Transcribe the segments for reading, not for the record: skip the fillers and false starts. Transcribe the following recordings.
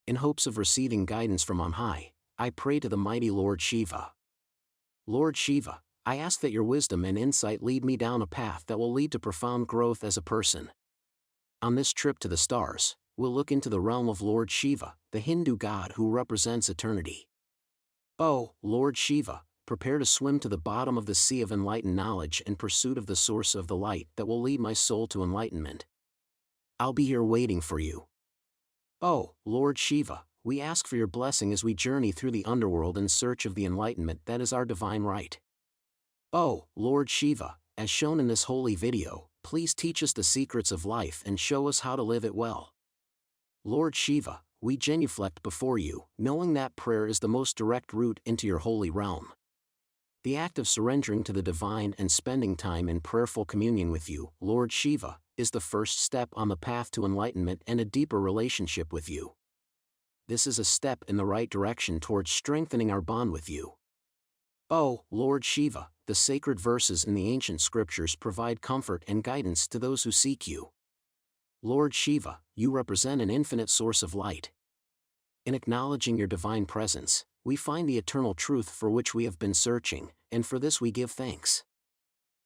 In hopes of receiving guidance from on high, I pray to the mighty Lord Shiva. Lord Shiva, I ask that your wisdom and insight lead me down a path that will lead to profound growth as a person. On this trip to the stars, we'll look into the realm of Lord Shiva, the Hindu god who represents eternity. Oh, Lord Shiva, prepare to swim to the bottom of the sea of enlightened knowledge in pursuit of the source of the light that will lead my soul to enlightenment. I'll be here waiting for you. Oh, Lord Shiva, we ask for your blessing as we journey through the underworld in search of the enlightenment that is our divine right. Oh, Lord Shiva, as shown in this holy video, please teach us the secrets of life and show us how to live it well. Lord Shiva, we genuflect before you, knowing that prayer is the most direct route into your holy realm. The act of surrendering to the divine and spending time in prayerful communion with you, Lord Shiva, is the first step on the path to enlightenment and a deeper relationship with you. This is a step in the right direction towards strengthening our bond with you. Oh, Lord Shiva, the sacred verses in the ancient scriptures provide comfort and guidance to those who seek you. Lord Shiva, you represent an infinite source of light. In acknowledging your divine presence, we find the eternal truth for which we have been searching, and for this we give thanks.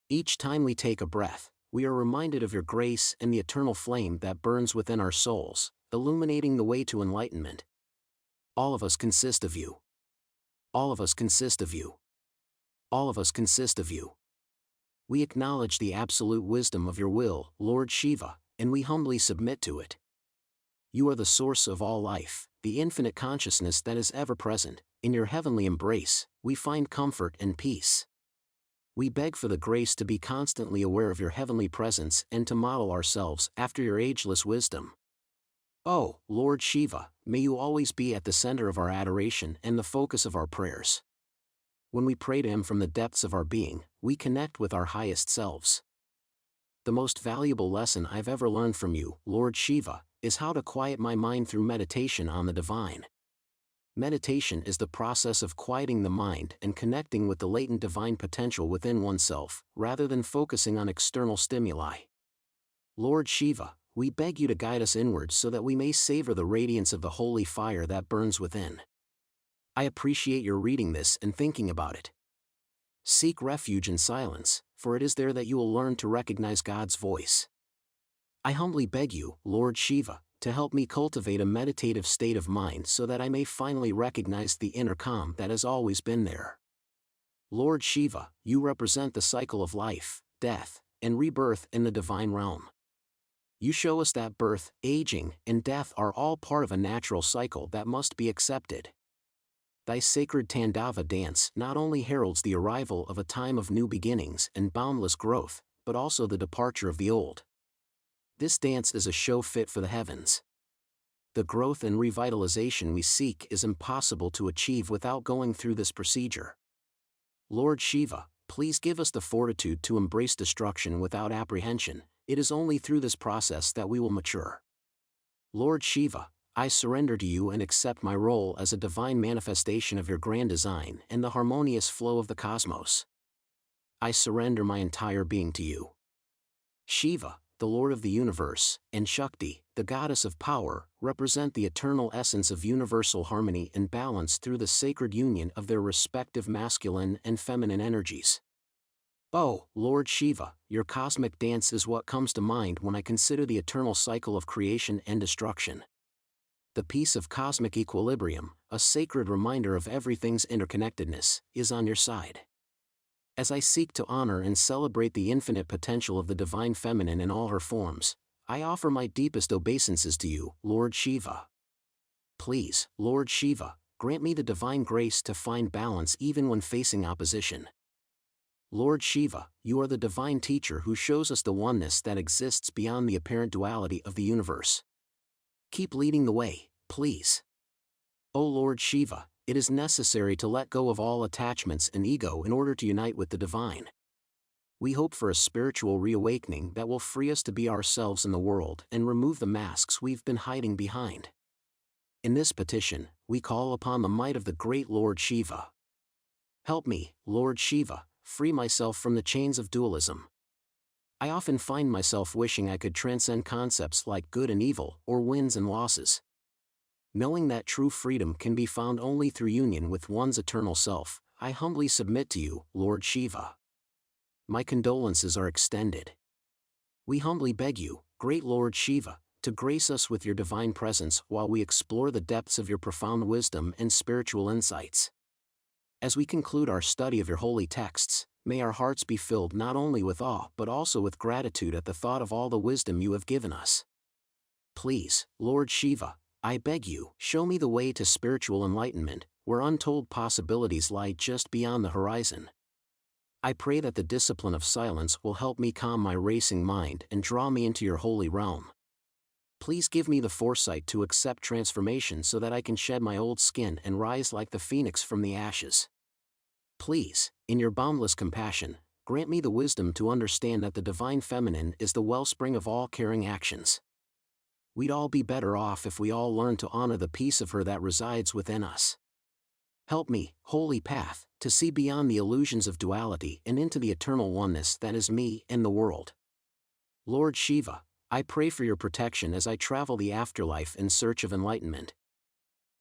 Each time we take a breath, we are reminded of your grace and the eternal flame that burns within our souls, illuminating the way to enlightenment. All of us consist of you. All of us consist of you. All of us consist of you. We acknowledge the absolute wisdom of your will, Lord Shiva, and we humbly submit to it. You are the source of all life, the infinite consciousness that is ever present. In your heavenly embrace, we find comfort and peace. We beg for the grace to be constantly aware of your heavenly presence and to model ourselves after your ageless wisdom. Oh, Lord Shiva, may you always be at the center of our adoration and the focus of our prayers. When we pray to Him from the depths of our being, we connect with our highest selves. The most valuable lesson I've ever learned from you, Lord Shiva, is how to quiet my mind through meditation on the divine. Meditation is the process of quieting the mind and connecting with the latent divine potential within oneself, rather than focusing on external stimuli. Lord Shiva, we beg you to guide us inwards so that we may savor the radiance of the holy fire that burns within. I appreciate your reading this and thinking about it. Seek refuge in silence, for it is there that you will learn to recognize God's voice. I humbly beg you, Lord Shiva, to help me cultivate a meditative state of mind so that I may finally recognize the inner calm that has always been there. Lord Shiva, you represent the cycle of life, death, and rebirth in the divine realm. You show us that birth, aging, and death are all part of a natural cycle that must be accepted. Thy sacred Tandava dance not only heralds the arrival of a time of new beginnings and boundless growth, but also the departure of the old. This dance is a show fit for the heavens. The growth and revitalization we seek is impossible to achieve without going through this procedure. Lord Shiva, please give us the fortitude to embrace destruction without apprehension. It is only through this process that we will mature. Lord Shiva, I surrender to you and accept my role as a divine manifestation of your grand design and the harmonious flow of the cosmos. I surrender my entire being to you. Shiva, the Lord of the universe, and Shakti, the goddess of power, represent the eternal essence of universal harmony and balance through the sacred union of their respective masculine and feminine energies. Oh, Lord Shiva, your cosmic dance is what comes to mind when I consider the eternal cycle of creation and destruction. The peace of cosmic equilibrium, a sacred reminder of everything's interconnectedness, is on your side. As I seek to honor and celebrate the infinite potential of the divine feminine in all her forms, I offer my deepest obeisances to you, Lord Shiva. Please, Lord Shiva, grant me the divine grace to find balance even when facing opposition. Lord Shiva, you are the divine teacher who shows us the oneness that exists beyond the apparent duality of the universe. Keep leading the way, please. O Lord Shiva, it is necessary to let go of all attachments and ego in order to unite with the divine. We hope for a spiritual reawakening that will free us to be ourselves in the world and remove the masks we've been hiding behind. In this petition, we call upon the might of the great Lord Shiva. Help me, Lord Shiva, free myself from the chains of dualism. I often find myself wishing I could transcend concepts like good and evil or wins and losses. Knowing that true freedom can be found only through union with one's eternal self, I humbly submit to you, Lord Shiva. My condolences are extended. We humbly beg you, great Lord Shiva, to grace us with your divine presence while we explore the depths of your profound wisdom and spiritual insights. As we conclude our study of your holy texts, may our hearts be filled not only with awe but also with gratitude at the thought of all the wisdom you have given us. Please, Lord Shiva, I beg you, show me the way to spiritual enlightenment, where untold possibilities lie just beyond the horizon. I pray that the discipline of silence will help me calm my racing mind and draw me into your holy realm. Please give me the foresight to accept transformation so that I can shed my old skin and rise like the phoenix from the ashes. Please, in your boundless compassion, grant me the wisdom to understand that the divine feminine is the wellspring of all caring actions. We'd all be better off if we all learned to honor the piece of her that resides within us. Help me, holy path, to see beyond the illusions of duality and into the eternal oneness that is me and the world. Lord Shiva, I pray for your protection as I travel the afterlife in search of enlightenment.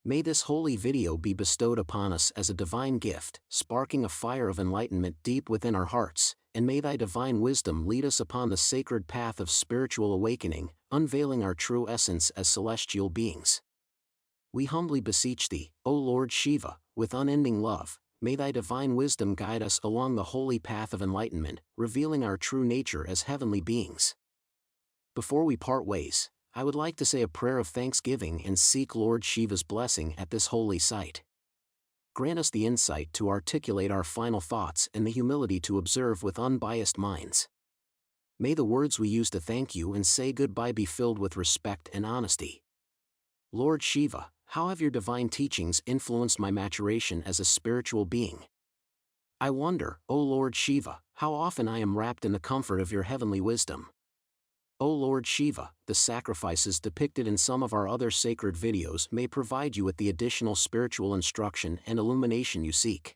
May this holy video be bestowed upon us as a divine gift, sparking a fire of enlightenment deep within our hearts, and may thy divine wisdom lead us upon the sacred path of spiritual awakening, unveiling our true essence as celestial beings. We humbly beseech thee, O Lord Shiva, with unending love, may thy divine wisdom guide us along the holy path of enlightenment, revealing our true nature as heavenly beings. Before we part ways, I would like to say a prayer of thanksgiving and seek Lord Shiva's blessing at this holy site. Grant us the insight to articulate our final thoughts and the humility to observe with unbiased minds. May the words we use to thank you and say goodbye be filled with respect and honesty. Lord Shiva, how have your divine teachings influenced my maturation as a spiritual being? I wonder, O Lord Shiva, how often I am wrapped in the comfort of your heavenly wisdom. O Lord Shiva, the sacrifices depicted in some of our other sacred videos may provide you with the additional spiritual instruction and illumination you seek.